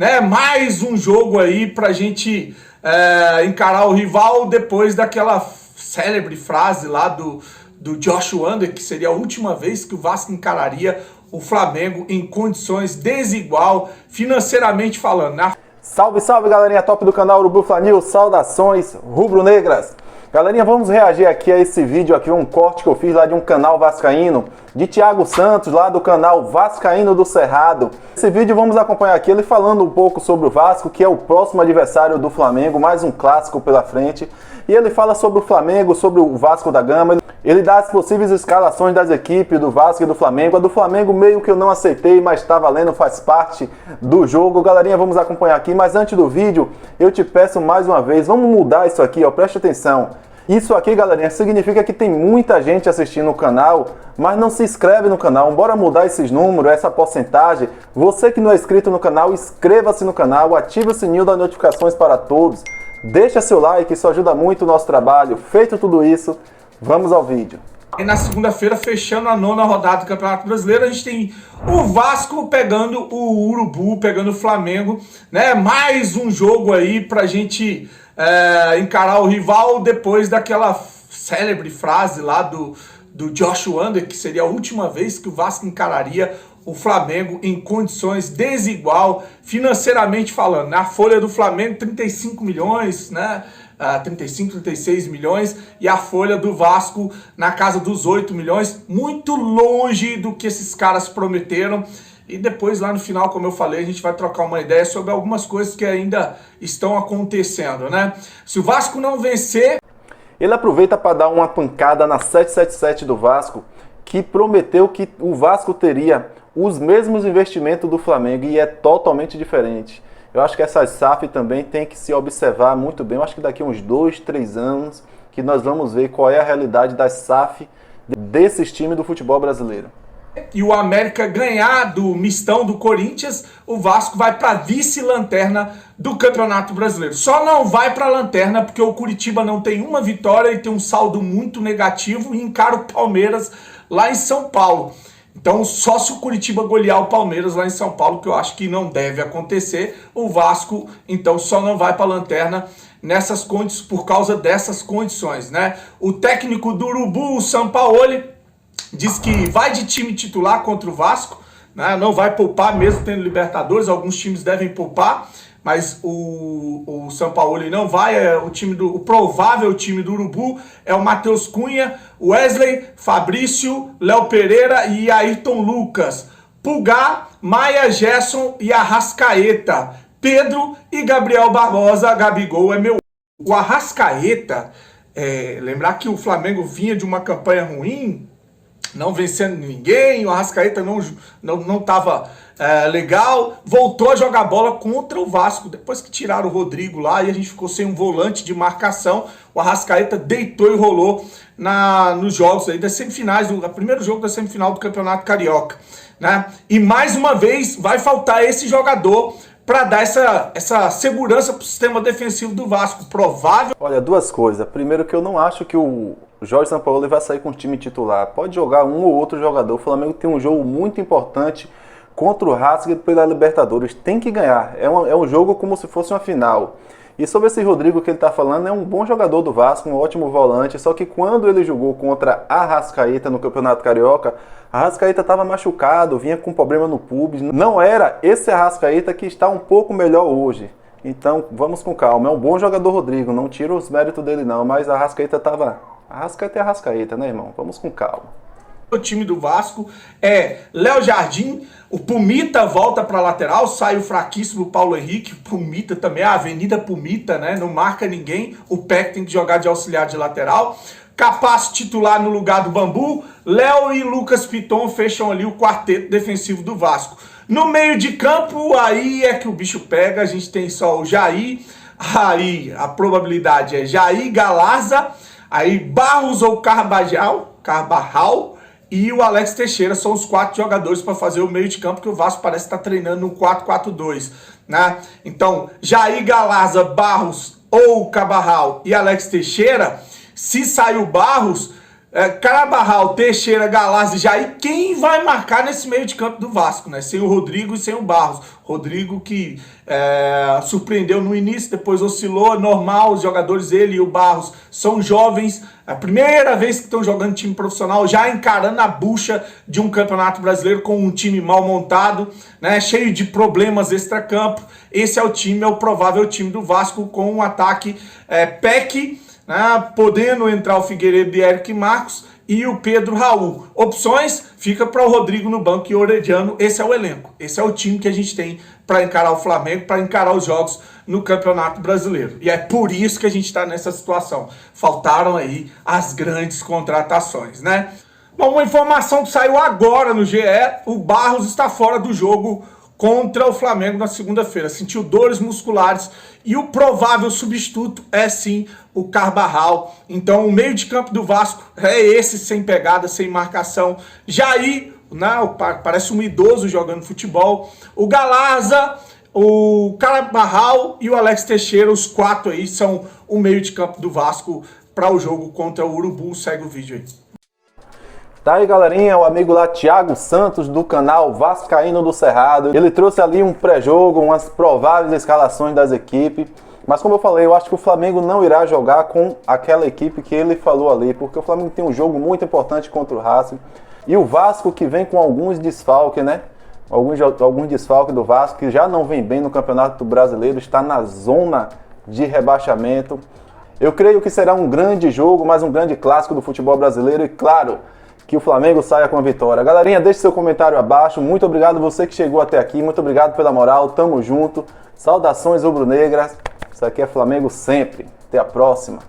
né? Mais um jogo aí pra gente encarar o rival depois daquela célebre frase lá do Josh Wander, que seria a última vez que o Vasco encararia o Flamengo em condições desigual, financeiramente falando, né? Salve, salve, galerinha top do canal Urubu Fla News, saudações rubro-negras. Galerinha, vamos reagir aqui a esse vídeo aqui, um corte que eu fiz lá de um canal vascaíno, de Thiago Santos, lá do canal Vascaíno do Cerrado. Esse vídeo vamos acompanhar aqui ele falando um pouco sobre o Vasco, que é o próximo adversário do Flamengo, mais um clássico pela frente. E ele fala sobre o Flamengo, sobre o Vasco da Gama. Ele dá as possíveis escalações das equipes do Vasco e do Flamengo. A do Flamengo meio que eu não aceitei, mas tá valendo, faz parte do jogo. Galerinha, vamos acompanhar aqui. Mas antes do vídeo, eu te peço mais uma vez, vamos mudar isso aqui, ó, preste atenção. Isso aqui, galerinha, significa que tem muita gente assistindo o canal, mas não se inscreve no canal. Bora mudar esses números, essa porcentagem. Você que não é inscrito no canal, inscreva-se no canal, ative o sininho das notificações para todos. Deixa seu like, isso ajuda muito o nosso trabalho. Feito tudo isso, vamos ao vídeo. E na segunda-feira, fechando a 9ª rodada do Campeonato Brasileiro, a gente tem o Vasco pegando o Urubu, pegando o Flamengo, né? Mais um jogo aí pra gente encarar o rival depois daquela célebre frase lá do Josh Wander, que seria a última vez que o Vasco encararia o Flamengo em condições desigual, financeiramente falando, né? A folha do Flamengo, 35 milhões, né? 35, 36 milhões, e a folha do Vasco na casa dos 8 milhões, muito longe do que esses caras prometeram. E depois, lá no final, como eu falei, a gente vai trocar uma ideia sobre algumas coisas que ainda estão acontecendo, né? Se o Vasco não vencer... Ele aproveita para dar uma pancada na 777 do Vasco, que prometeu que o Vasco teria os mesmos investimentos do Flamengo, e é totalmente diferente. Eu acho que essa SAF também tem que se observar muito bem. Eu acho que daqui a uns 2, 3 anos que nós vamos ver qual é a realidade das SAF desses times do futebol brasileiro. E o América ganhar do mistão do Corinthians, o Vasco vai para vice-lanterna do Campeonato Brasileiro. Só não vai para a lanterna porque o Curitiba não tem uma vitória e tem um saldo muito negativo e encara o Palmeiras lá em São Paulo. Então, só se o Curitiba golear o Palmeiras lá em São Paulo, que eu acho que não deve acontecer, o Vasco, então, só não vai para a lanterna nessas condições, por causa dessas condições, né? O técnico do Urubu, o Sampaoli, diz que vai de time titular contra o Vasco, né? Não vai poupar, mesmo tendo Libertadores, alguns times devem poupar, mas o Sampaoli não vai. O provável time do Urubu é o Matheus Cunha, Wesley, Fabrício, Léo Pereira e Ayrton Lucas, Pulgar, Maia, Gerson e Arrascaeta, Pedro e Gabriel Barbosa. Gabigol é meu. O Arrascaeta, lembrar que o Flamengo vinha de uma campanha ruim, não vencendo ninguém, o Arrascaeta não estava legal, voltou a jogar bola contra o Vasco, depois que tiraram o Rodrigo lá e a gente ficou sem um volante de marcação, o Arrascaeta deitou e rolou nos jogos aí das semifinais, o primeiro jogo da semifinal do Campeonato Carioca, né? E mais uma vez vai faltar esse jogador para dar essa segurança para o sistema defensivo do Vasco, provável. Olha, duas coisas. Primeiro, que eu não acho que o Jorge Sampaoli vai sair com o time titular. Pode jogar um ou outro jogador. O Flamengo tem um jogo muito importante contra o Racing pela Libertadores. Tem que ganhar. É um jogo como se fosse uma final. E sobre esse Rodrigo que ele está falando, é um bom jogador do Vasco, um ótimo volante. Só que quando ele jogou contra a Arrascaeta no Campeonato Carioca, a Arrascaeta estava machucado, vinha com problema no pubis. Não era esse Arrascaeta que está um pouco melhor hoje. Então vamos com calma. É um bom jogador, Rodrigo. Não tira os méritos dele não, mas a Arrascaeta estava... Arrascaeta é Arrascaeta, né, irmão? Vamos com calma. O time do Vasco é Léo Jardim, o Pumita volta para lateral, sai o fraquíssimo Paulo Henrique, Pumita também, a Avenida Pumita, né? Não marca ninguém, o Peck tem que jogar de auxiliar de lateral. Capasso titular no lugar do Bambu, Léo e Lucas Piton fecham ali o quarteto defensivo do Vasco. No meio de campo, aí é que o bicho pega, a gente tem só o Jair, aí a probabilidade é Jair, Galaza, aí Barros ou Carvajal, e o Alex Teixeira são os 4 jogadores para fazer o meio de campo, que o Vasco parece estar treinando no 4-4-2, né? Então, Jair, Galaza, Barros ou Cabarral e Alex Teixeira, se sair o Barros, Carabarral, Teixeira, Galaz e Jair, quem vai marcar nesse meio de campo do Vasco, né? Sem o Rodrigo e sem o Barros. Rodrigo que surpreendeu no início, depois oscilou, normal, os jogadores, ele e o Barros, são jovens, a primeira vez que estão jogando time profissional, já encarando a bucha de um campeonato brasileiro com um time mal montado, né? Cheio de problemas extracampo. Esse é o provável time do Vasco com um ataque PEC, podendo entrar o Figueiredo e Eric Marcos e o Pedro Raul. Opções, fica para o Rodrigo no banco e o Orediano. Esse é o elenco, esse é o time que a gente tem para encarar o Flamengo, para encarar os jogos no Campeonato Brasileiro. E é por isso que a gente está nessa situação. Faltaram aí as grandes contratações, né? Bom, uma informação que saiu agora no GE, o Barros está fora do jogo contra o Flamengo na segunda-feira. Sentiu dores musculares e o provável substituto é sim o Carbarral. Então o meio de campo do Vasco é esse, sem pegada, sem marcação. Jair, parece um idoso jogando futebol. O Galaza, o Carabarral e o Alex Teixeira, os 4 aí são o meio de campo do Vasco para o jogo contra o Urubu. Segue o vídeo aí. Tá aí, galerinha, o amigo lá Thiago Santos do canal Vascaíno do Cerrado. Ele trouxe ali um pré-jogo, umas prováveis escalações das equipes. Mas como eu falei, eu acho que o Flamengo não irá jogar com aquela equipe que ele falou ali, porque o Flamengo tem um jogo muito importante contra o Racing. E o Vasco que vem com alguns desfalques, né? Alguns desfalques do Vasco, que já não vem bem no Campeonato Brasileiro, está na zona de rebaixamento. Eu creio que será um grande jogo, mais um grande clássico do futebol brasileiro e, claro, que o Flamengo saia com a vitória. Galerinha, deixe seu comentário abaixo. Muito obrigado você que chegou até aqui. Muito obrigado pela moral. Tamo junto. Saudações rubro-negras. Isso aqui é Flamengo sempre. Até a próxima.